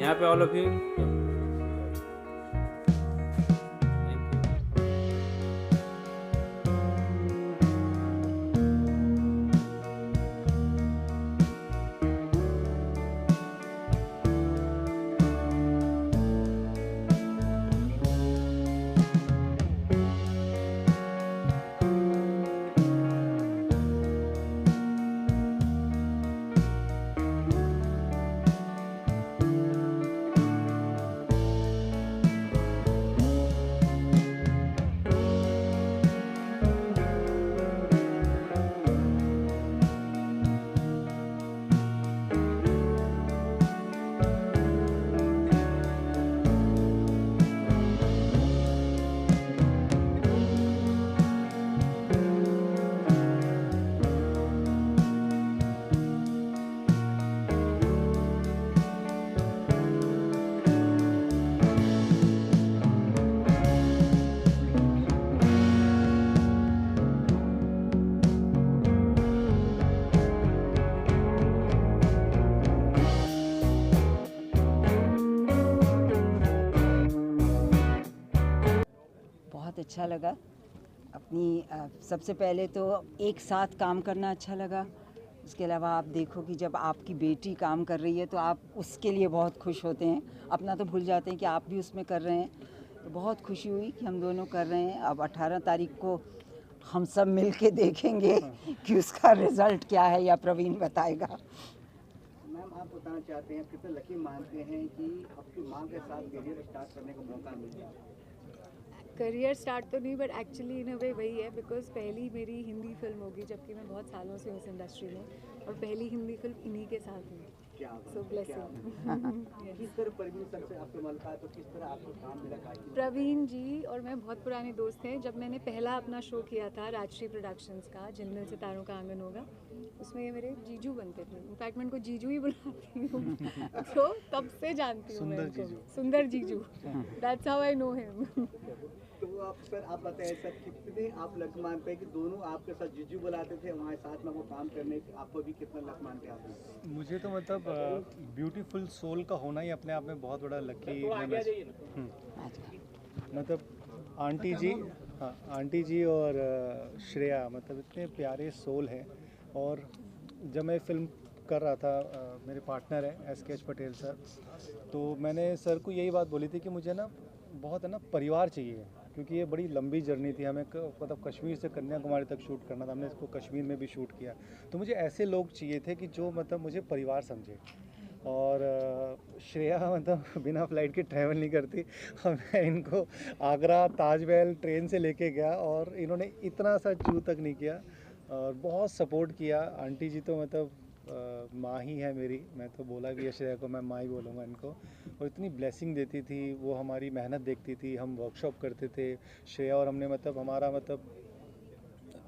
यहाँ पे all of you. बहुत अच्छा लगा। सबसे पहले तो एक साथ काम करना अच्छा लगा। उसके अलावा आप देखो कि जब आपकी बेटी काम कर रही है तो आप उसके लिए बहुत खुश होते हैं, अपना तो भूल जाते हैं कि आप भी उसमें कर रहे हैं। तो बहुत खुशी हुई कि हम दोनों कर रहे हैं। अब 18 तारीख को हम सब मिल के देखेंगे कि उसका रिज़ल्ट क्या है, या प्रवीण बताएगा। मैम, आप बताना चाहते हैं कितने लकी मानते हैं कि आपकी माँ के साथ करियर स्टार्ट करने का मौका मिला? करियर स्टार्ट तो नहीं, बट एक्चुअली इन अ वे वही है, बिकॉज पहली मेरी हिंदी फिल्म होगी, जबकि मैं बहुत सालों से हूँ इस इंडस्ट्री में, और पहली हिंदी फिल्म इन्हीं के साथ हुई। क्या सो ब्लेसिंग। किस तरह प्रवीण सर से आपको मिलता है, तो किस तरह आपको काम मिला? प्रवीण जी और मैं बहुत पुराने दोस्त हैं। जब मैंने पहला अपना शो किया था राजश्री प्रोडक्शंस का, जिनमें सितारों का आंगन होगा, उसमें ये मेरे जीजू बनते थे। इनफैक्ट मैं इनको जीजू ही बुलाती हूँ। तो तब से जानती हूँ मैं इनको। सुंदर जीजू, that's how I know him. तो आप सर, आप बताएं सर, कितने आप लक मानते हैं कि दोनों आपके साथ जीजू बुलाते थे, वहाँ साथ में वो काम करने, आपको भी कितना लक मानते हैं आप? मुझे तो मतलब ब्यूटीफुल सोल का होना ही अपने आप में बहुत बड़ा लकी मतलब आंटी जी, हाँ आंटी जी और श्रेया मतलब इतने प्यारे सोल हैं। और जब मैं फिल्म कर रहा था, मेरे पार्टनर है SKH पटेल सर, तो मैंने सर को यही बात बोली थी कि मुझे ना बहुत है ना परिवार चाहिए, क्योंकि ये बड़ी लंबी जर्नी थी। हमें मतलब कश्मीर से कन्याकुमारी तक शूट करना था, हमने इसको कश्मीर में भी शूट किया। तो मुझे ऐसे लोग चाहिए थे कि जो मतलब मुझे परिवार समझे। और श्रेया मतलब बिना फ्लाइट के ट्रैवल नहीं करती। मैं इनको आगरा ताजमहल ट्रेन से लेके गया और इन्होंने इतना सा चू तक नहीं किया और बहुत सपोर्ट किया। आंटी जी तो मतलब माँ ही है मेरी, मैं तो बोला भी है श्रेया को, मैं माँ ही बोलूँगा इनको। और इतनी ब्लेसिंग देती थी वो, हमारी मेहनत देखती थी, हम वर्कशॉप करते थे श्रेया और हमने, मतलब हमारा मतलब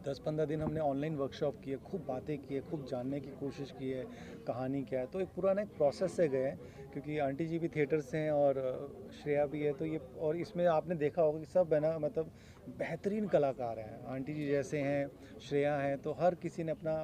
10-15 दिन हमने ऑनलाइन वर्कशॉप किए, खूब बातें की है, खूब जानने की कोशिश की है कहानी क्या है। तो एक पुराना एक प्रोसेस से गए हैं, क्योंकि आंटी जी भी थिएटर से हैं और श्रेया भी है। तो ये, और इसमें आपने देखा होगा कि सब है ना मतलब बेहतरीन कलाकार हैं। आंटी जी जैसे हैं, श्रेया हैं, तो हर किसी ने अपना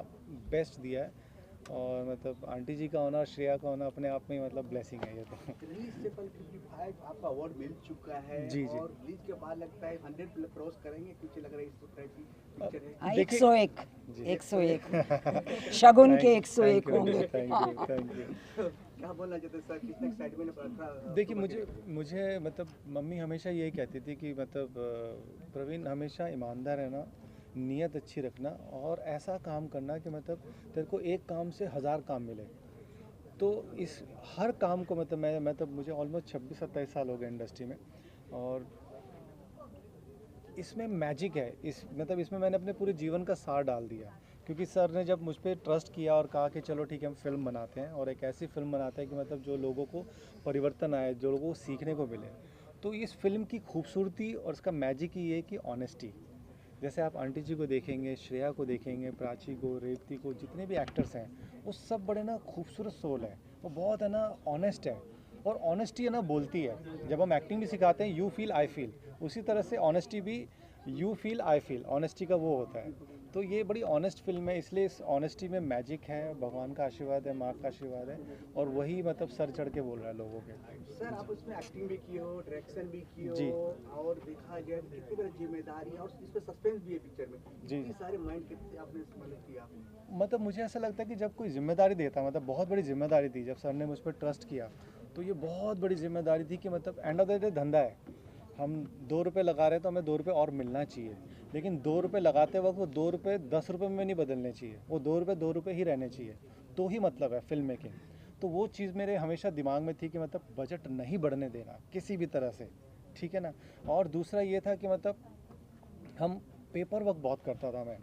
बेस्ट दिया है। और मतलब आंटी जी का होना, श्रेया का होना अपने आप में मतलब ब्लेसिंग है ये तो। रिलीज से पहले 55 आपका अवार्ड मिल चुका है। जी जी। और रिलीज के बाद लगता है 100 क्रॉस करेंगे, कुछ लग रहा है इस तरह की पिक्चर है। 101 101 शगुन के 101 होंगे। Thank you. क्या बोलना चाहते हैं सर, कितना एक्साइटमेंट? देखिए, मुझे मतलब मम्मी हमेशा यही कहती थी कि मतलब प्रवीण हमेशा ईमानदार है ना, नीयत अच्छी रखना और ऐसा काम करना कि मतलब तेरे को एक काम से 1000 काम मिले। तो इस हर काम को मतलब मैं मतलब मुझे ऑलमोस्ट 26-27 साल हो गए इंडस्ट्री में, और इसमें मैजिक है। मतलब इसमें मैंने अपने पूरे जीवन का सार डाल दिया, क्योंकि सर ने जब मुझ पर ट्रस्ट किया और कहा कि चलो ठीक है हम फिल्म बनाते हैं, और एक ऐसी फिल्म बनाते हैं कि मतलब जो लोगों को परिवर्तन आए, जो लोगों को सीखने को मिले। तो इस फिल्म की खूबसूरती और इसका मैजिक ही है कि ऑनेस्टी। जैसे आप आंटी जी को देखेंगे, श्रेया को देखेंगे, प्राची को, रेवती को, जितने भी एक्टर्स हैं वो सब बड़े ना खूबसूरत सोल हैं, वो बहुत है ना ऑनेस्ट है। और ऑनेस्टी है ना बोलती है। जब हम एक्टिंग भी सिखाते हैं यू फील आई फील, उसी तरह से ऑनेस्टी भी you feel I feel, honesty का वो होता है। तो ये बड़ी ऑनेस्ट फिल्म है, इसलिए इस ऑनेस्टी में मैजिक है, भगवान का आशीर्वाद है, माँ का आशीर्वाद है, और वही मतलब सर चढ़ के बोल रहा है लोगों के। सर आप उसमें एक्टिंग भी की हो, डायरेक्शन भी की जी। हो, और देखा जाए तो कितनी बड़ी जिम्मेदारी है, और इसमें सस्पेंस भी है पिक्चर में। जी। इतनी सारे माइंड कितने आपने मतलब किया आपने? मतलब मुझे ऐसा लगता है कि जब कोई जिम्मेदारी देता, मतलब बहुत बड़ी जिम्मेदारी थी, जब सर ने मुझ पर ट्रस्ट किया, तो ये बहुत बड़ी जिम्मेदारी थी कि मतलब एंड ऑफ द डे धंधा है, हम 2 रुपये लगा रहे हैं तो हमें 2 रुपये और मिलना चाहिए, लेकिन 2 रुपये लगाते वक्त वो 2 रुपये 10 रुपये में नहीं बदलने चाहिए, वो 2 रुपये ही रहने चाहिए, तो ही मतलब है फिल्म मेकिंग। तो वो चीज़ मेरे हमेशा दिमाग में थी कि मतलब बजट नहीं बढ़ने देना किसी भी तरह से, ठीक है ना। और दूसरा ये था कि मतलब हम पेपर वर्क बहुत करता था मैं,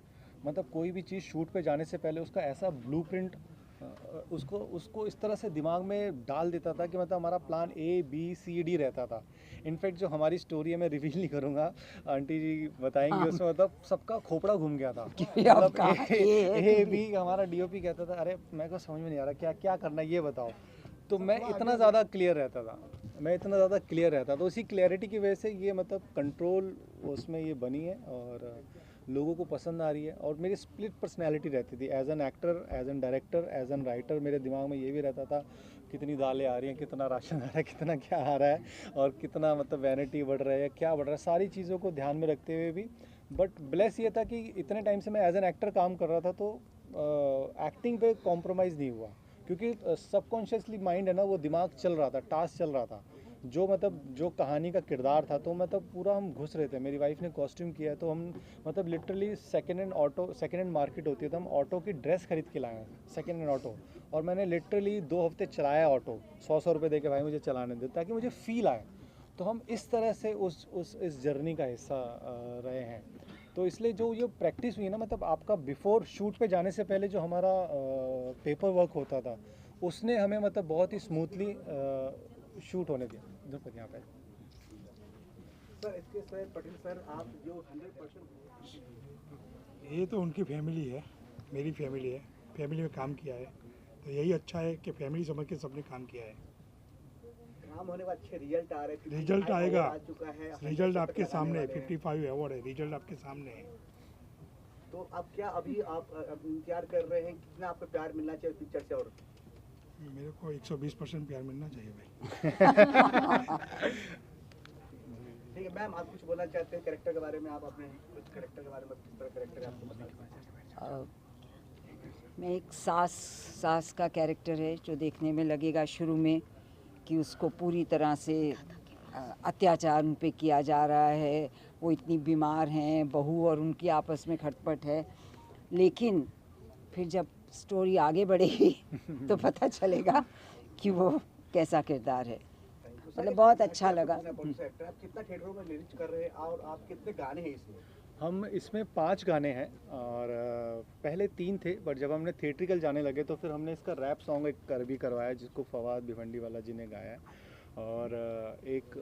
मतलब कोई भी चीज़ शूट पे जाने से पहले उसका ऐसा ब्लूप्रिंट उसको इस तरह से दिमाग में डाल देता था कि मतलब हमारा प्लान ABCD रहता था। इनफैक्ट जो हमारी स्टोरी है मैं रिवील नहीं करूँगा, आंटी जी बताएंगे, उसमें मतलब सबका खोपड़ा घूम गया था। मतलब A B हमारा DOP कहता था, अरे मेरे को समझ में नहीं आ रहा क्या क्या करना है ये बताओ। तो मैं इतना ज़्यादा क्लियर रहता था, तो उसी क्लैरिटी की वजह से ये मतलब कंट्रोल उसमें ये बनी है और लोगों को पसंद आ रही है। और मेरी स्प्लिट पर्सनैलिटी रहती थी, as an actor, as an director, as an writer. मेरे दिमाग में ये भी रहता था कितनी दालें आ रही हैं, कितना राशन आ रहा है, कितना क्या आ रहा है, और कितना मतलब वैनिटी बढ़ रहा है, क्या बढ़ रहा है, सारी चीज़ों को ध्यान में रखते हुए भी। बट ब्लेस ये था कि इतने टाइम से मैं एज एन एक्टर काम कर रहा था, तो एक्टिंग पे कॉम्प्रोमाइज़ नहीं हुआ, क्योंकि सबकॉन्शियसली माइंड है ना, वो दिमाग चल रहा था, टास्क चल रहा था, जो मतलब जो कहानी का किरदार था, तो मतलब पूरा हम घुस रहे थे। मेरी वाइफ ने कॉस्ट्यूम किया है, तो हम मतलब लिटरली सेकेंड हैंड मार्केट होती है, तो हम ऑटो की ड्रेस खरीद के लाए हैं, सेकेंड हैंड ऑटो, और मैंने लिटरली 2 हफ्ते चलाया ऑटो, 100 रुपये दे के, भाई मुझे चलाने दे, ताकि मुझे फील आए। तो हम इस तरह से इस जर्नी का हिस्सा रहे हैं। तो इसलिए जो ये प्रैक्टिस हुई ना, मतलब आपका बिफोर शूट पे जाने से पहले जो हमारा पेपर वर्क होता था, उसने हमें मतलब बहुत ही स्मूथली शूट होने दिया। इधर पर यहाँ पे सर इसके सर पटेल सर, आप जो 100% ये तो उनकी फैमिली है, मेरी फैमिली है, फैमिली में काम किया है, तो यही अच्छा है कि फैमिली समझ के सबने काम किया है। काम होने के बाद अच्छे रिजल्ट आ रहे हैं, रिजल्ट आएगा, आ चुका है, रिजल्ट 100% आपके लगाने सामने है, वाले हैं। 55 अवार्ड है, रिजल्ट आपके सामने है। तो अब क्या अभी आप इंतजार कर रहे हैं, कितना आपको प्यार मिलना चाहिए पिक्चर से? और मेरे को 120% प्यार मिलना चाहिए भाई। ठीक है मैम, आप कुछ बोलना चाहते हैं कैरेक्टर के बारे में? आप अपने कुछ कैरेक्टर के बारे में, किस तरह कैरेक्टर है आपको बता। मैं एक सास का कैरेक्टर है, जो देखने में लगेगा शुरू में कि उसको पूरी तरह से अत्याचार उन पे किया जा रहा है, वो इतनी बीमार हैं, बहू और उनकी आपस में खटपट है, लेकिन फिर जब स्टोरी आगे बढ़ेगी तो पता चलेगा कि वो कैसा किरदार है। मतलब बहुत अच्छा लगा। आप कितना थिएटरों में रिलीज कर रहे हैं, और आप कितने गाने हैं इसमें? हम इसमें 5 गाने हैं, और पहले 3 थे, बट जब हमने थिएट्रिकल जाने लगे तो फिर हमने इसका रैप सॉन्ग एक कर भी करवाया, जिसको फवाद भिवंडी वाला जी ने गाया है। और एक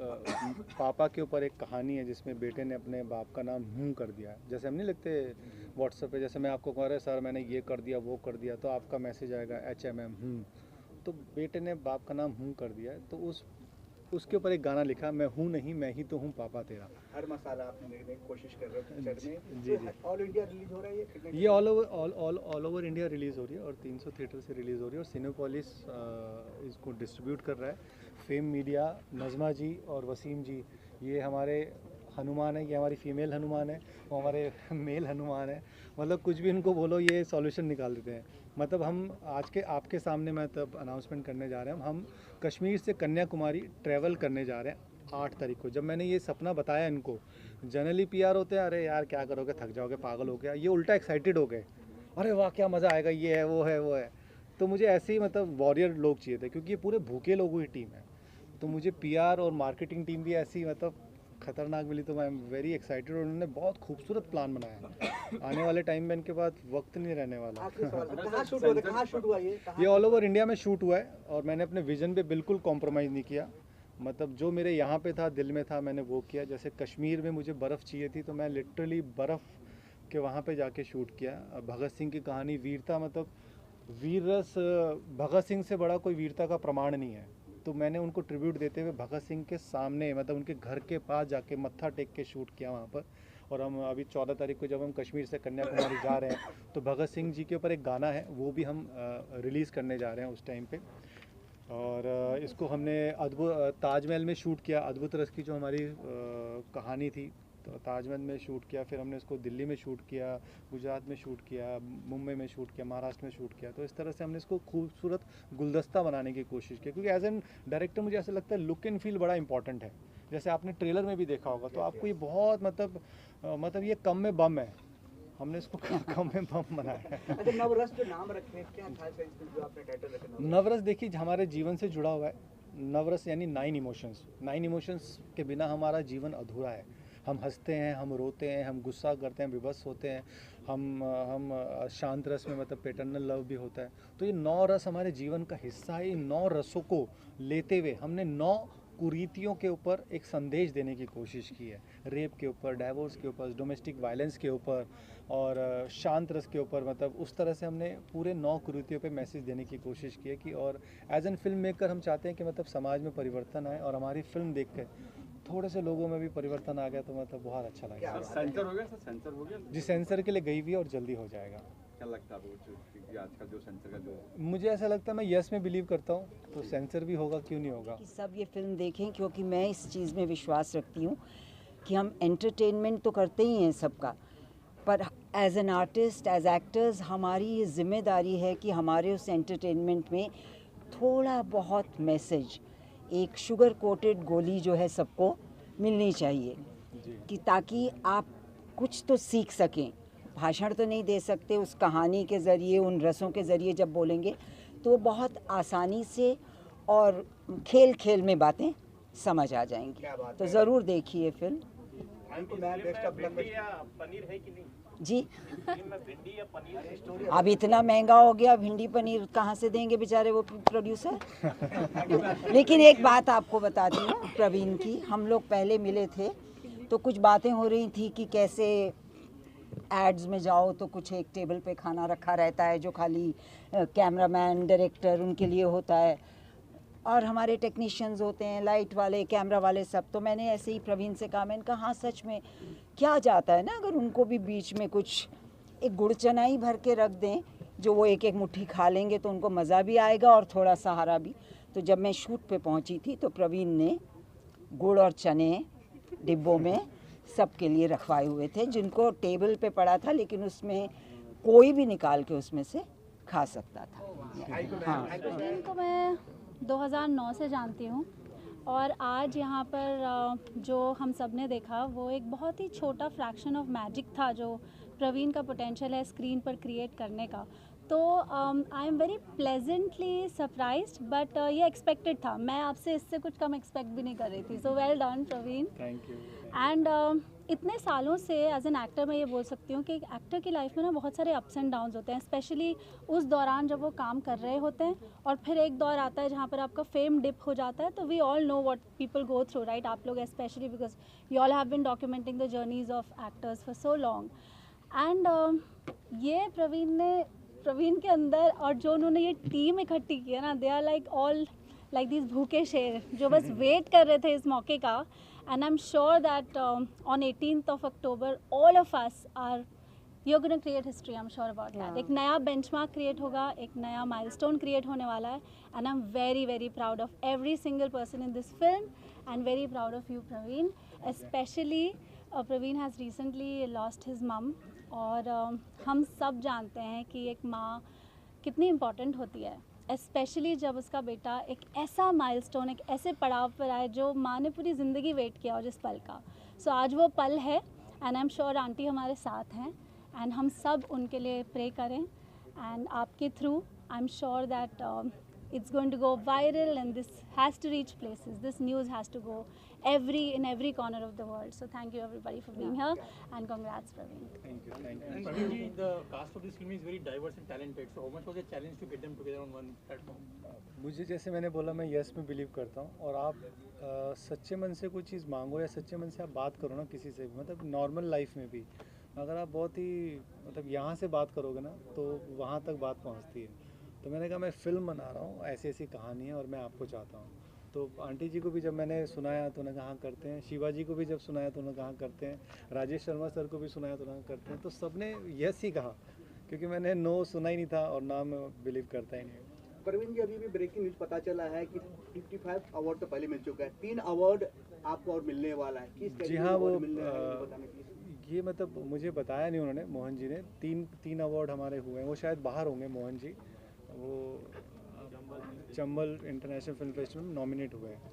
पापा के ऊपर एक कहानी है, जिसमें बेटे ने अपने बाप का नाम कर दिया है। जैसे हम नहीं लिखते व्हाट्सएप पे, जैसे मैं आपको कह रहा सर मैंने ये कर दिया वो कर दिया, तो आपका मैसेज आएगा HMM तो बेटे ने बाप का नाम कर दिया है, तो उसके ऊपर एक गाना लिखा, मैं हूँ नहीं मैं ही तो हूँ पापा तेरा। हर मसाला आपने देखने की कोशिश कर रहे हो पिक्चर में। जी। ऑल इंडिया रिलीज हो रहा है ये? ये ऑल ओवर इंडिया रिलीज़ हो रही है, और 300 थिएटर से रिलीज़ हो रही है, और सिनेपोलिस इसको डिस्ट्रीब्यूट कर रहा है। फेम मीडिया, नज़मा जी और वसीम जी, ये हमारे हनुमान है, ये हमारी फीमेल हनुमान है, वो हमारे मेल हनुमान है। मतलब कुछ भी इनको बोलो, ये सॉल्यूशन निकाल देते हैं। मतलब हम आज के आपके सामने मैं तब अनाउंसमेंट करने जा रहे हैं, हम कश्मीर से कन्याकुमारी ट्रैवल करने जा रहे हैं 8 तारीख को। जब मैंने ये सपना बताया इनको, जनरली PR होते हैं, अरे यार क्या करोगे, थक जाओगे, पागल हो गया। ये उल्टा एक्साइटेड हो गए, अरे वाह क्या मज़ा आएगा, ये है वो है वो है। तो मुझे ऐसे ही मतलब वॉरियर लोग चाहिए थे, क्योंकि ये पूरे भूखे लोगों की टीम है। तो मुझे PR और मार्केटिंग टीम भी ऐसी मतलब खतरनाक मिली, तो मैं वेरी एक्साइटेड। उन्होंने बहुत खूबसूरत प्लान बनाया है। आने वाले टाइम में इनके पास वक्त नहीं रहने वाला। आखिरी सवाल, कहाँ शूट हुआ था? कहाँ शूट हुआ ये ऑल ओवर इंडिया में शूट हुआ है, और मैंने अपने विजन पे बिल्कुल कॉम्प्रोमाइज़ नहीं किया। मतलब जो मेरे यहाँ पे था, दिल में था, मैंने वो किया। जैसे कश्मीर में मुझे बर्फ़ चाहिए थी, तो मैं लिटरली बर्फ़ के वहाँ पे जाके शूट किया। भगत सिंह की कहानी, वीरता, मतलब वीर रस भगत सिंह से बड़ा कोई वीरता का प्रमाण नहीं है। तो मैंने उनको ट्रिब्यूट देते हुए भगत सिंह के सामने मतलब उनके घर के पास जाके मत्था टेक के शूट किया वहाँ पर। और हम अभी 14 तारीख को जब हम कश्मीर से कन्याकुमारी जा रहे हैं तो भगत सिंह जी के ऊपर एक गाना है, वो भी हम रिलीज़ करने जा रहे हैं उस टाइम पे। और इसको हमने अद्भुत ताजमहल में शूट किया, अद्भुत रस की जो हमारी कहानी थी तो ताजमहल में शूट किया। फिर हमने इसको दिल्ली में शूट किया, गुजरात में शूट किया, मुंबई में शूट किया, महाराष्ट्र में शूट किया। तो इस तरह से हमने इसको खूबसूरत गुलदस्ता बनाने की कोशिश की, क्योंकि एज एन डायरेक्टर मुझे ऐसा लगता है लुक एंड फील बड़ा इंपॉर्टेंट है। जैसे आपने ट्रेलर में भी देखा होगा तो आपको ये बहुत मतलब ये कम में बम है, हमने इसको कम में बम बनाया है। अच्छा, नवरस जो नाम रखे हैं, क्या खास है इसमें जो आपने टाइटल रखा? नवरस देखिए हमारे जीवन से जुड़ा हुआ है। नवरस यानी 9 इमोशंस। 9 इमोशंस के बिना हमारा जीवन अधूरा है। हम हंसते हैं, हम रोते हैं, हम गुस्सा करते हैं, विवश होते हैं, हम शांत रस में मतलब पैटर्नल लव भी होता है। तो ये 9 रस हमारे जीवन का हिस्सा है। इन 9 रसों को लेते हुए हमने 9 कुरीतियों के ऊपर एक संदेश देने की कोशिश की है। रेप के ऊपर, डाइवोर्स के ऊपर, डोमेस्टिक वायलेंस के ऊपर और शांत रस के ऊपर, मतलब उस तरह से हमने पूरे 9 कुरीतियों पे मैसेज देने की कोशिश की है कि और एज एन फिल्म मेकर हम चाहते हैं कि मतलब समाज में परिवर्तन आए और हमारी फिल्म देख कर थोड़े से लोगों में भी परिवर्तन आ गया तो मतलब बहुत अच्छा लगेगा। सेंसर हो गया सर, सेंसर हो गया? जी सेंसर के लिए गई हुई है और जल्दी हो जाएगा। क्या लगता है आपको कि आज का जो सेंसर का जो मुझे ऐसा लगता है, मैं यस में बिलीव करता हूँ, तो सेंसर भी होगा, क्यों नहीं होगा। कि सब ये फिल्म देखें, क्योंकि मैं इस चीज़ में विश्वास रखती हूँ कि हम एंटरटेनमेंट तो करते ही हैं सबका, पर as an artist, as actors हमारी ये जिम्मेदारी है कि हमारे उस एंटरटेनमेंट में थोड़ा बहुत मैसेज, एक शुगर कोटेड गोली जो है सबको मिलनी चाहिए कि ताकि आप कुछ तो सीख सकें। भाषण तो नहीं दे सकते, उस कहानी के ज़रिए, उन रसों के ज़रिए जब बोलेंगे तो बहुत आसानी से और खेल खेल में बातें समझ आ जाएंगी। तो ज़रूर देखिए फिल्म। पनीर है कि नहीं जी, भिंडी या पनीर? अब इतना महंगा हो गया, भिंडी पनीर कहाँ से देंगे बेचारे वो प्रोड्यूसर। लेकिन एक बात आपको बताती हूँ प्रवीण की, हम लोग पहले मिले थे तो कुछ बातें हो रही थी कि कैसे एड्स में जाओ तो कुछ एक टेबल पे खाना रखा रहता है जो खाली कैमरामैन, डायरेक्टर उनके लिए होता है और हमारे टेक्नीशियंस होते हैं, लाइट वाले, कैमरा वाले, सब। तो मैंने ऐसे ही प्रवीण से कहा, मैंने कहा हाँ सच में क्या जाता है ना अगर उनको भी बीच में कुछ एक गुड़ चना ही भर के रख दें जो वो एक एक मुट्ठी खा लेंगे तो उनको मज़ा भी आएगा और थोड़ा सहारा भी। तो जब मैं शूट पे पहुंची थी तो प्रवीण ने गुड़ और चने डिब्बों में सबके लिए रखवाए हुए थे, जिनको टेबल पे पड़ा था, लेकिन उसमें कोई भी निकाल के उसमें से खा सकता था। हाँ, प्रवीण को मैं 2009 से जानती हूँ और आज यहाँ पर जो हम सब ने देखा वो एक बहुत ही छोटा फ्रैक्शन ऑफ मैजिक था जो प्रवीण का पोटेंशियल है स्क्रीन पर क्रिएट करने का। तो I am very pleasantly surprised, but ये एक्सपेक्टेड था। मैं आपसे इससे कुछ कम एक्सपेक्ट भी नहीं कर रही थी। So well done Praveen. Thank you. And इतने सालों से एज एन एक्टर मैं ये बोल सकती हूँ कि एक एक्टर की लाइफ में ना बहुत सारे अप्स एंड डाउन्स होते हैं, स्पेशली उस दौरान जब वो काम कर रहे होते हैं और फिर एक दौर आता है जहाँ पर आपका फेम डिप हो जाता है। तो we all know what people go through, right? आप लोग specially because you all have been documenting the journeys of actors for so long. And ये प्रवीण के अंदर और जो उन्होंने ये टीम इकट्ठी की है ना, they are like all like this भूखे शेर जो बस वेट कर रहे थे इस मौके का। And I'm sure that on 18th of October, all of us are, you're going to create history, I'm sure about that. एक नया benchmark create होगा, एक नया milestone create होने वाला है, and I'm very, very proud of every single person in this film, and very proud of you, Praveen. Especially, Praveen has recently lost his mom, और हम सब जानते हैं कि एक माँ कितनी important होती है, स्पेशली जब उसका बेटा एक ऐसा माइलस्टोन, एक ऐसे पड़ाव पर आए जो माँ ने पूरी ज़िंदगी वेट किया और जिस पल का। सो आज वो पल है and I am sure aunty हमारे साथ हैं एंड हम सब उनके लिए प्रे करें एंड आपके through I am sure that it's going to go viral and this has to reach places. This news has to go in every corner of the world. So thank you everybody for being here and congrats Praveen. Thank you. Thank you. Praveen ji, the cast of this film is very diverse and talented. So how much was the challenge to get them together on one platform? मुझे जैसे मैंने बोला मैं yes में believe करता हूँ और आप सच्चे मन से कोई चीज़ मांगो या सच्चे मन से आप बात करो ना किसी से भी, मतलब नॉर्मल लाइफ में भी अगर आप बहुत ही मतलब यहाँ से बात करोगे ना तो वहाँ तक बात पहुँचती है। तो मैंने कहा मैं फ़िल्म बना रहा हूँ, ऐसी ऐसी कहानी है और मैं आपको चाहता हूँ तो आंटी जी को भी जब मैंने सुनाया तो उन्होंने कहा हाँ करते हैं, शिवाजी को भी जब सुनाया तो उन्होंने कहा हाँ करते हैं, राजेश शर्मा सर को भी सुनाया तो उन्होंने करते हैं, तो सबने यस ही कहा, क्योंकि मैंने नो सुना ही नहीं था और ना मैं बिलीव करता ही नहीं। प्रवीण जी, अभी भी ब्रेकिंग न्यूज पता चला है कि 55 अवार्ड तो पहले मिल चुका है, 3 अवार्ड आपको और मिलने वाला है। किस जी हाँ, वो मिलने वाला है, बताने प्लीज। ये मतलब मुझे बताया नहीं उन्होंने, मोहन जी ने। तीन अवार्ड हमारे हुए हैं, वो शायद बाहर होंगे मोहन जी, वो चंबल इंटरनेशनल फिल्म फेस्टिवल में नॉमिनेट हुए हैं।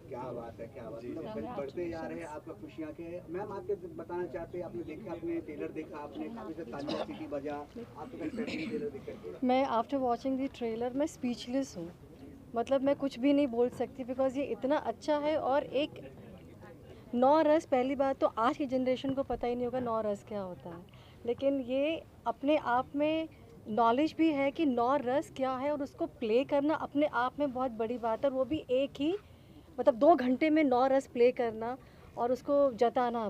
क्या बात है, क्या बात जी। है, मतलब बढ़ते जा रहे हैं आपका खुशियाँ के। मैम, आपके बताना चाहते हैं, आपने देखा, आपने ट्रेलर देखा, आपने काफी से तालियां सीटी बजा, आपको एक्साइटमेंट ट्रेलर देख करके? मैं आफ्टर वॉचिंग द ट्रेलर मैं स्पीचलेस हूँ, मतलब मैं कुछ भी नहीं बोल सकती, बिकॉज ये इतना अच्छा है। और एक 9 रस, पहली बात तो आज की जनरेशन को पता ही नहीं होगा 9 रस क्या होता है, लेकिन ये अपने आप में नॉलेज भी है कि 9 रस क्या है, और उसको प्ले करना अपने आप में बहुत बड़ी बात है। और वो भी एक ही मतलब 2 घंटे में 9 रस प्ले करना और उसको जताना,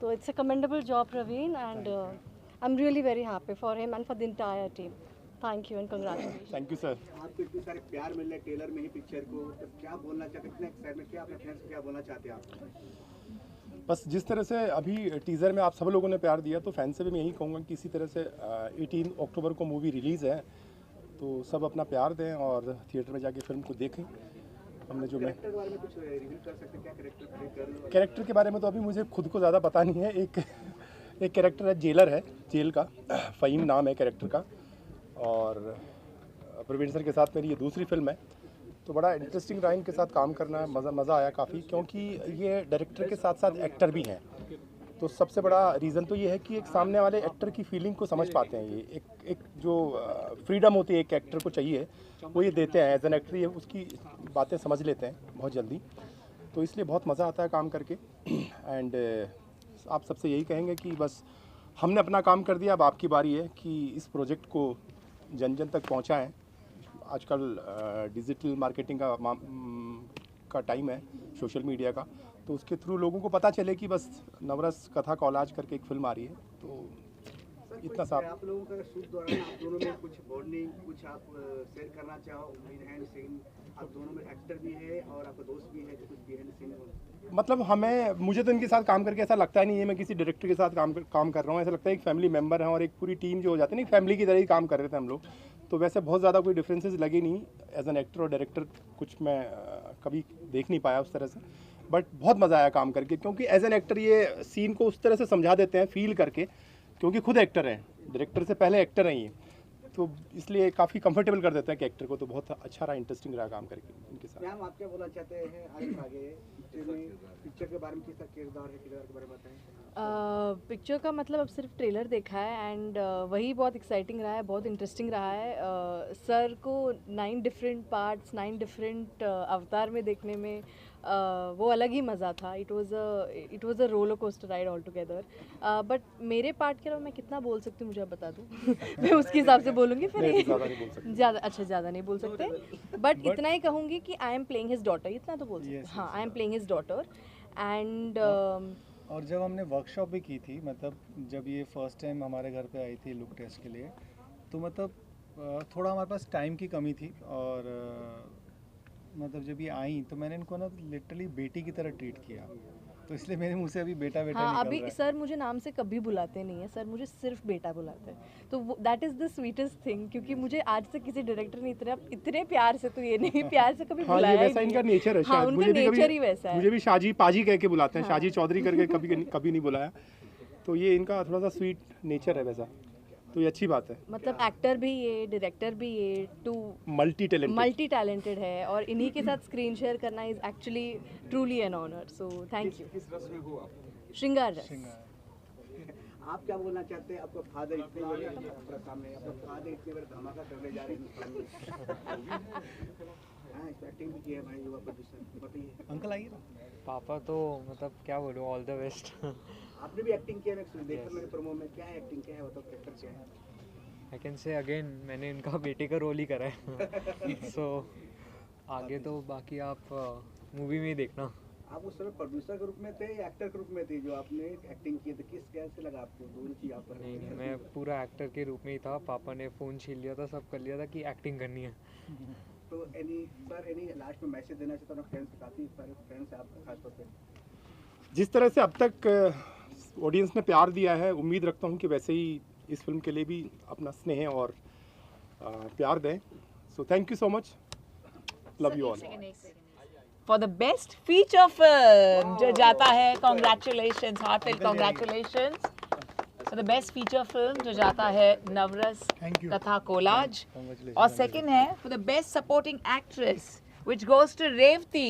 तो it's a commendable job Praveen, and I am really very happy for him and for the entire team. Thank you and congratulation. Thank you sir. आपको इतने सारे प्यार मिल रहे ट्रेलर में ही पिक्चर को, तो क्या बोलना चाहते हैं, इतना एक्साइटमेंट, क्या अपने फ्रेंड्स को क्या बोलना चाहते हैं आप? बस जिस तरह से अभी टीज़र में आप सब लोगों ने प्यार दिया, तो फैन से भी मैं यही कहूँगा कि इसी तरह से 18 अक्टूबर को मूवी रिलीज़ है, तो सब अपना प्यार दें और थिएटर में जाके फिल्म को देखें। हमने जो कैरेक्टर के बारे में कुछ रिवील कर सकते हैं, क्या कैरेक्टर प्ले कर रहे हो? कैरेक्टर के बारे में तो अभी मुझे खुद को ज़्यादा पता नहीं है। एक कैरेक्टर है, जेलर है, जेल का, फ़हीम नाम है कैरेक्टर का, और प्रवीण सर के साथ मेरी ये दूसरी फिल्म है, तो बड़ा इंटरेस्टिंग रहा इनके साथ काम करना, मज़ा आया काफ़ी, क्योंकि ये डायरेक्टर के साथ साथ एक्टर भी हैं। तो सबसे बड़ा रीज़न तो ये है कि एक सामने वाले एक्टर की फीलिंग को समझ पाते हैं। ये एक जो फ्रीडम होती है एक एक्टर को चाहिए, वो ये देते हैं एज एन एक्टर, ये उसकी बातें समझ लेते हैं बहुत जल्दी, तो इसलिए बहुत मज़ा आता है काम करके। एंड आप सबसे यही कहेंगे कि बस हमने अपना काम कर दिया, अब आपकी बारी है कि इस प्रोजेक्ट को जन जन तक पहुँचाएँ। आजकल डिजिटल मार्केटिंग का टाइम है, सोशल मीडिया का, तो उसके थ्रू लोगों को पता चले कि बस नवरस कथा कॉलाज करके एक फिल्म आ रही है, तो इतना सा। आप लोगों का शूट दौरान आप दोनों में कुछ बॉन्डिंग, कुछ आप शेयर करना चाहो बिहाइंड सीन? आप दोनों में एक्टर भी है और आपका दोस्त भी है, जो कुछ बिहाइंड सीन हो? मतलब मुझे तो इनके साथ काम करके ऐसा लगता ही नहीं है मैं किसी डायरेक्टर के साथ काम कर रहा हूँ, ऐसा लगता है एक फैमिली मेम्बर है और एक पूरी टीम जो हो जाती है ना, फैमिली की तरह ही काम कर रहे थे हम लोग। तो वैसे बहुत ज़्यादा कोई डिफरेंसेस लगे नहीं, एज एन एक्टर और डायरेक्टर कुछ मैं कभी देख नहीं पाया उस तरह से, बट बहुत मज़ा आया काम करके, क्योंकि एज एन एक्टर ये सीन को उस तरह से समझा देते हैं फील करके, क्योंकि खुद एक्टर हैं, डायरेक्टर से पहले एक्टर हैं ये, तो इसलिए काफ़ी कंफर्टेबल कर देता है कि एक्टर को, तो बहुत अच्छा रहा, इंटरेस्टिंग रहा काम करके इनके साथ। मैम, आप क्या बोलना चाहते हैं आगे पिक्चर के बारे में, किसका किरदार है, किरदार के बारे में बताएं। पिक्चर का मतलब अब सिर्फ ट्रेलर देखा है, एंड वही बहुत एक्साइटिंग रहा है, बहुत इंटरेस्टिंग रहा है। सर को 9 डिफरेंट पार्ट्स, 9 डिफरेंट अवतार में देखने में वो अलग ही मज़ा था। It was a roller coaster ride all together. But मेरे पार्ट के अलावा मैं कितना बोल सकती हूँ मुझे आप बता दूँ। मैं उसके हिसाब से बोलूँगी फिर। ज़्यादा नहीं बोल सकते, बट इतना ही कहूँगी कि I am playing his daughter, इतना तो बोल सकते हैं। हाँ, I am playing his daughter and और जब हमने वर्कशॉप भी की थी, मतलब जब ये फर्स्ट टाइम हमारे घर पे आई थी लुक टेस्ट के लिए, तो मतलब थोड़ा हमारे पास टाइम की कमी थी, और मतलब जब ये आई तो मैंने इनको ना लिटरली बेटी की तरह ट्रीट किया, तो इसलिए मेरे मुंह से अभी बेटा निकल रहा है। अभी सर मुझे नाम से कभी बुलाते नहीं है, सर मुझे सिर्फ बेटा बुलाते हैं, तो that is the sweetest thing, क्योंकि मुझे आज तक किसी डायरेक्टर ने इतने प्यार से, तो ये नहीं प्यार से कभी बुलाया वैसा इनका नेचर है शायद। उनका नेचर ही वैसा है। मुझे भी शाजी पाजी कह के बुलाते हैं, शाजी चौधरी करके कभी नहीं बुलाया, तो ये इनका थोड़ा सा स्वीट नेचर है वैसा, तो ये अच्छी बात है। मतलब एक्टर भी ये, डायरेक्टर भी ये, टू मल्टी टैलेंटेड है, और इन्हीं के साथ स्क्रीन शेयर करना is actually truly an honour, so thank you. किस रस में हो आप? श्रृंगार रस। आप क्या बोलना चाहते हैं? आपका फादर इतने बड़े आपका सामने, आपका फादर इतने बड़े धमाका करने जा रहे हैं। हाँ, एक्टिंग भी की है भाई, युवा प्रोड्यूसर, बताइए। अंकल आइए ना। पापा तो मतलब क्या बोलूँ, ऑल द बेस्ट। आपने भी एक्टिंग किया, मैं देखा मैंने प्रोमो में। क्या है एक्टिंग, क्या है बताओ, कैरेक्टर क्या है? आई कैन से अगेन, मैंने इनका बेटे का रोल ही करा है। सो आगे तो बाकी आप मूवी में ही देखना। आप उस समय प्रोड्यूसर के रूप में थे या एक्टर के रूप में थे जो आपने एक्टिंग की? तो किस कैसे लगा आपको दोनों चीज़ आप पर? नहीं, मैं पूरा एक्टर के रूप में ही था। पापा ने फ़ोन छीन लिया था, सब कर लिया था कि एक्टिंग करनी है। तो एनी लास्ट में मैसेज देना चाहता हूँ फ्रेंड्स, काफ़ी सारे फ्रेंड्स हैं आपके खासतौर पे। जिस तरह से अब तक ऑडियंस ने प्यार दिया है, उम्मीद रखता हूँ कि वैसे ही इस फिल्म के लिए भी अपना स्नेह और प्यार दें। So thank you so much, love you all. For the best feature film जो जाता है, congratulations, heartfelt congratulations. For the best feature film जो जाता है नवरस तथा कोलाज, और सेकंड है for the best supporting actress which goes to Revathi.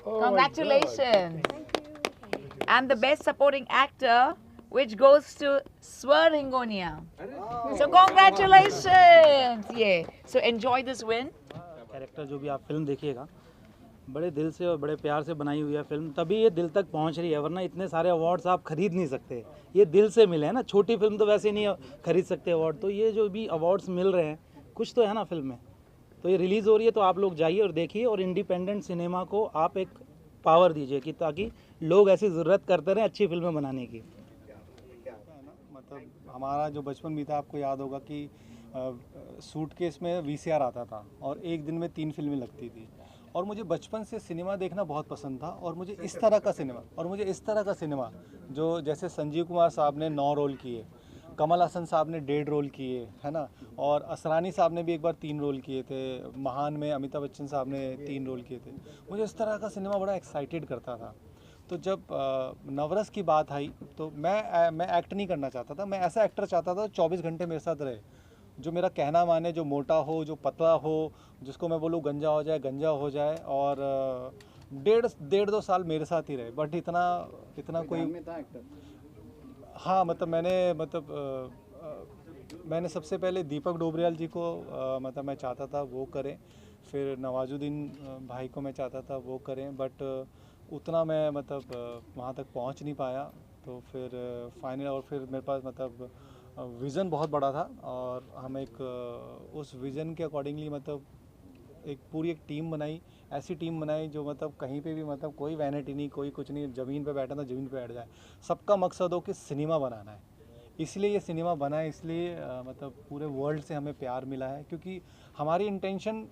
Congratulations. And the best supporting actor which goes to Swar Hingonia. So congratulations. Yeah. So enjoy this win. Character जो भी आप film देखिएगा, बड़े दिल से और बड़े प्यार से बनाई हुई है फिल्म, तभी ये दिल तक पहुंच रही है, वरना इतने सारे अवार्ड्स आप खरीद नहीं सकते। ये दिल से मिले हैं ना, छोटी फिल्म तो वैसे नहीं खरीद सकते अवार्ड, तो ये जो भी अवार्ड्स मिल रहे हैं कुछ तो है ना फिल्म में। तो ये रिलीज़ हो रही है, तो आप लोग जाइए और देखिए, और इंडिपेंडेंट सिनेमा को आप एक पावर दीजिए कि ताकि लोग ऐसी ज़रूरत करते रहें अच्छी फिल्में बनाने की। मतलब हमारा जो बचपन भी था, आपको याद होगा कि सूटकेस में VCR आता था और एक दिन में 3 फिल्में लगती थी, और मुझे बचपन से सिनेमा देखना बहुत पसंद था। और मुझे इस तरह का सिनेमा जो जैसे संजीव कुमार साहब ने 9 रोल किए, कमल हसन साहब ने 1.5 रोल किए, है ना, और असरानी साहब ने भी एक बार 3 रोल किए थे, महान में अमिताभ बच्चन साहब ने 3 रोल किए थे। मुझे इस तरह का सिनेमा बड़ा एक्साइटेड करता था। तो जब नवरस की बात आई तो मैं एक्ट नहीं करना चाहता था, मैं ऐसा एक्टर चाहता था 24 घंटे मेरे साथ रहे, जो मेरा कहना माने, जो मोटा हो, जो पतला हो, जिसको मैं बोलूँ गंजा हो जाए, और 1.5-2 साल मेरे साथ ही रहे। बट इतना कोई हाँ, मतलब मैंने सबसे पहले दीपक डोबरियाल जी को मतलब मैं चाहता था वो करें, फिर नवाजुद्दीन भाई को मैं चाहता था वो करें, बट उतना मैं वहाँ तक पहुँच नहीं पाया। तो फिर फाइनल, और फिर मेरे पास विज़न बहुत बड़ा था, और हम एक उस विज़न के अकॉर्डिंगली एक पूरी एक टीम बनाई, ऐसी टीम बनाई जो कहीं पे भी कोई वैनिटी नहीं, कोई कुछ नहीं, ज़मीन पे बैठा था ज़मीन पे बैठ जाए। सबका मकसद हो कि सिनेमा बनाना है, इसलिए ये सिनेमा बना है, इसलिए पूरे वर्ल्ड से हमें प्यार मिला है, क्योंकि हमारी इंटेंशन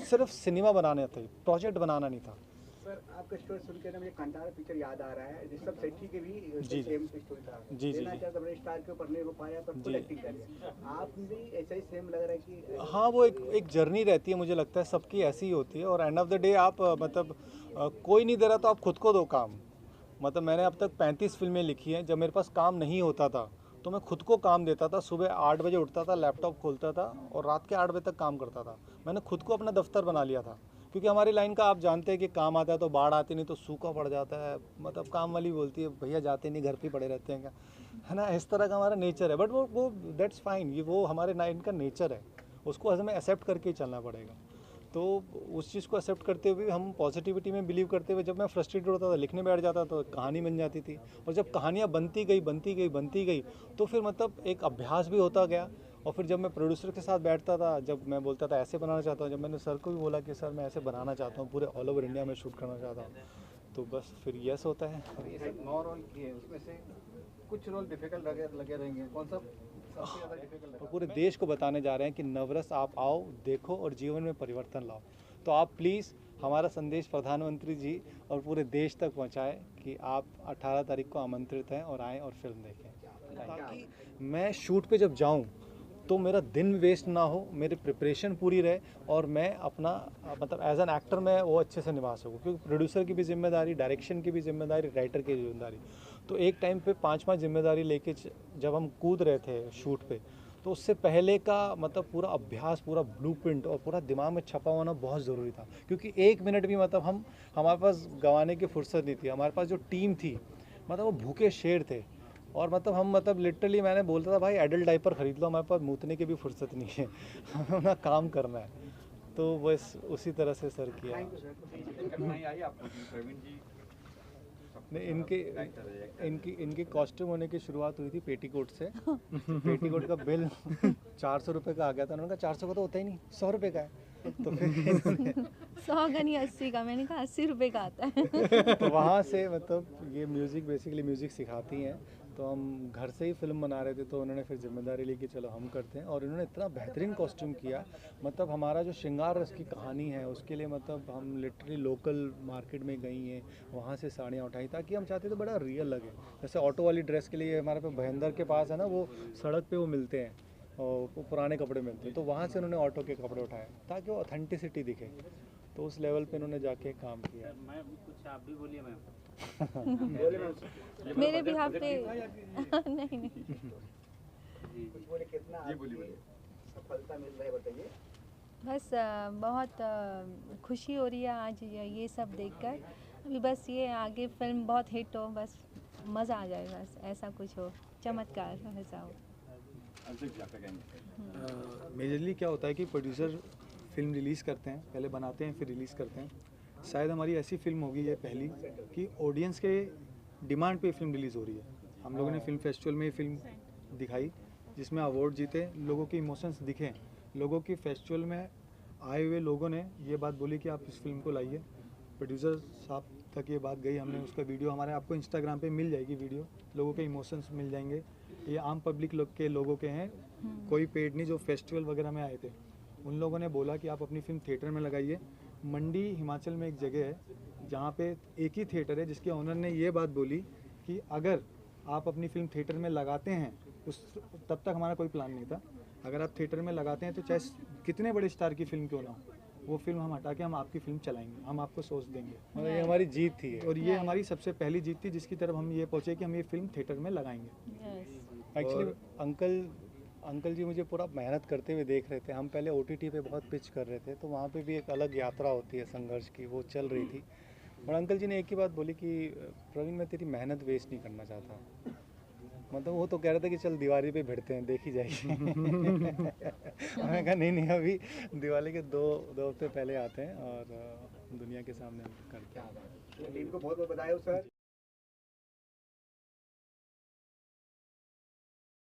सिर्फ सिनेमा बनाना था, प्रोजेक्ट बनाना नहीं था। सर, आपका स्टोरी सुनकर ना मुझे कंटारा पिक्चर याद आ रहा है, ऋषभ शेट्टी के भी जी सेम स्टोरी था। जी जी बड़े स्टार के ऊपर नहीं हो पाया पर फुल एक्टिंग कर लिया, आप भी ऐसा ही सेम लग रहा है कि हाँ, वो एक जर्नी रहती है, मुझे लगता है सबकी ऐसी ही होती है, और एंड ऑफ द डे आप कोई नहीं दे रहा तो आप खुद को दो काम। मैंने अब तक 35 फिल्में लिखी हैं। जब मेरे पास काम नहीं होता था तो मैं खुद को काम देता था, सुबह 8 बजे उठता था, लैपटॉप खोलता था और रात के 8 बजे तक काम करता था। मैंने खुद को अपना दफ्तर बना लिया था, क्योंकि हमारी लाइन का आप जानते हैं कि काम आता है तो बाढ़ आती नहीं तो सूखा पड़ जाता है। काम वाली बोलती है भैया जाते नहीं, घर पे पड़े रहते हैं क्या, है ना, इस तरह का हमारा नेचर है। बट वो दैट्स फाइन, ये वो हमारे लाइन का नेचर है, उसको हमें एक्सेप्ट करके ही चलना पड़ेगा। तो उस चीज़ को एक्सेप्ट करते हुए हम पॉजिटिविटी में बिलीव करते हुए, जब मैं फ्रस्ट्रेटेड होता था लिखने बैठ जाता तो कहानी बन जाती थी, और जब कहानियाँ बनती गई तो फिर एक अभ्यास भी होता गया। और फिर जब मैं प्रोड्यूसर के साथ बैठता था, जब मैं बोलता था ऐसे बनाना चाहता हूँ, जब मैंने सर को भी बोला कि सर मैं ऐसे बनाना चाहता हूँ, पूरे ऑल ओवर इंडिया में शूट करना चाहता हूँ, तो बस फिर यस होता है। ये सब 9 रोल किए, उसमें से कुछ रोल डिफिकल्ट लगे रहेंगे, कौन सा सबसे ज़्यादा डिफिकल्ट लगा? पूरे देश को बताने जा रहे हैं कि नवरस आप आओ, देखो और जीवन में परिवर्तन लाओ। तो आप प्लीज़ हमारा संदेश प्रधानमंत्री जी और पूरे देश तक पहुंचाएं कि आप 18 तारीख को आमंत्रित हैं और आएँ और फिल्म देखें, ताकि मैं शूट पे जब जाऊं तो मेरा दिन वेस्ट ना हो, मेरी प्रिपरेशन पूरी रहे, और मैं अपना एज एन एक्टर मैं वो अच्छे से निभा सकूँ, क्योंकि प्रोड्यूसर की भी जिम्मेदारी, डायरेक्शन की भी जिम्मेदारी, राइटर की जिम्मेदारी। तो एक टाइम पे 5 जिम्मेदारी लेके जब हम कूद रहे थे शूट पे, तो उससे पहले का पूरा अभ्यास, पूरा ब्लूप्रिंट और पूरा दिमाग में छपा होना बहुत ज़रूरी था, क्योंकि 1 मिनट भी हमारे पास गंवाने की फुर्सत नहीं थी। हमारे पास जो टीम थी वो भूखे शेर थे, और हम लिटरली मैंने बोलता था भाई एडल्ट डाइपर खरीद लो, हमारे पास मूतने की भी फुर्सत नहीं है, हमें काम करना है। तो बस उसी तरह से सर किया। नहीं, इनके कॉस्ट्यूम होने की शुरुआत हुई थी पेटीकोट से। पेटीकोट का बिल 400 रुपये का आ गया था, उन्होंने कहा 400 का तो होता ही नहीं, 100 रुपये का है। तो फिर इन्होंने 100 का नहीं 80 का, मैंने कहा 80 रुपए का आता है। तो वहाँ से मतलब ये म्यूज़िक बेसिकली म्यूज़िक सिखाती हैं, तो हम घर से ही फिल्म बना रहे थे, तो उन्होंने फिर जिम्मेदारी ली कि चलो हम करते हैं। और इन्होंने इतना बेहतरीन कॉस्ट्यूम किया, मतलब हमारा जो श्रृंगार रस की कहानी है उसके लिए मतलब हम लिटरली लोकल मार्केट में गई हैं, वहाँ से साड़ियाँ उठाई, ताकि हम चाहते थे बड़ा रियल लगे। जैसे ऑटो वाली ड्रेस के लिए हमारे पे भयंदर के पास है ना, वो सड़क पे वो मिलते हैं और वो पुराने कपड़े मिलते हैं, तो वहाँ से उन्होंने ऑटो के कपड़े उठाए ताकि वो ऑथेंटिसिटी दिखे। तो उस लेवल पे उन्होंने जाके काम किया। मैं कुछ आप भी बोलिए मैम। मेरे भी यहाँ पे नहीं नहीं कुछ बोले, कितना जी बोलिए। सफलता मिल रहा है बताइए। बस बहुत खुशी हो रही है आज ये सब देखकर। अभी बस ये आगे फिल्म बहुत हिट हो, बस मज़ा आ जाए, बस ऐसा कुछ हो, चमत्कार ऐसा हो। मेजरली क्या होता है कि प्रोड्यूसर फिल्म रिलीज़ करते हैं, पहले बनाते हैं फिर रिलीज़ करते हैं। शायद हमारी ऐसी फिल्म होगी ये पहली कि ऑडियंस के डिमांड पे फिल्म रिलीज़ हो रही है। हम लोगों ने फिल्म फेस्टिवल में फिल्म दिखाई जिसमें अवार्ड जीते, लोगों के इमोशंस दिखे, लोगों की फेस्टिवल में आए हुए लोगों ने ये बात बोली कि आप इस फिल्म को लाइए। प्रोड्यूसर साहब तक ये बात गई, हमने उसका वीडियो हमारे आपको इंस्टाग्राम पे मिल जाएगी, वीडियो लोगों के इमोशंस मिल जाएंगे। ये आम पब्लिक लोगों के हैं, कोई पेड नहीं, जो फेस्टिवल वगैरह में आए थे। उन लोगों ने बोला कि आप अपनी फिल्म थिएटर में लगाइए। मंडी हिमाचल में एक जगह है जहाँ पे एक ही थिएटर है जिसके ओनर ने ये बात बोली कि अगर आप अपनी फिल्म थिएटर में लगाते हैं, तब तक हमारा कोई प्लान नहीं था, अगर आप थिएटर में लगाते हैं तो चाहे कितने बड़े स्टार की फिल्म क्यों ना हो, वो फिल्म हम हटा के हम आपकी फिल्म चलाएंगे, हम आपको सोच देंगे। मतलब ये हमारी जीत थी और ये हमारी सबसे पहली जीत थी जिसकी तरफ हम ये पहुँचे कि हम ये फिल्म थिएटर में लगाएंगे। एक्चुअली अंकल जी मुझे पूरा मेहनत करते हुए देख रहे थे। हम पहले OTT पे बहुत पिच कर रहे थे, तो वहाँ पे भी एक अलग यात्रा होती है संघर्ष की, वो चल रही थी। और अंकल जी ने एक ही बात बोली कि प्रवीण, मैं तेरी मेहनत वेस्ट नहीं करना चाहता। मतलब वो तो कह रहे थे कि चल दिवाली पे भिड़ते हैं, देखी जाएगी। मैंने कहा नहीं, अभी दिवाली के दो हफ्ते पहले आते हैं और दुनिया के सामने हम करते हैं। टीम को बहुत बहुत बधाई हो सर।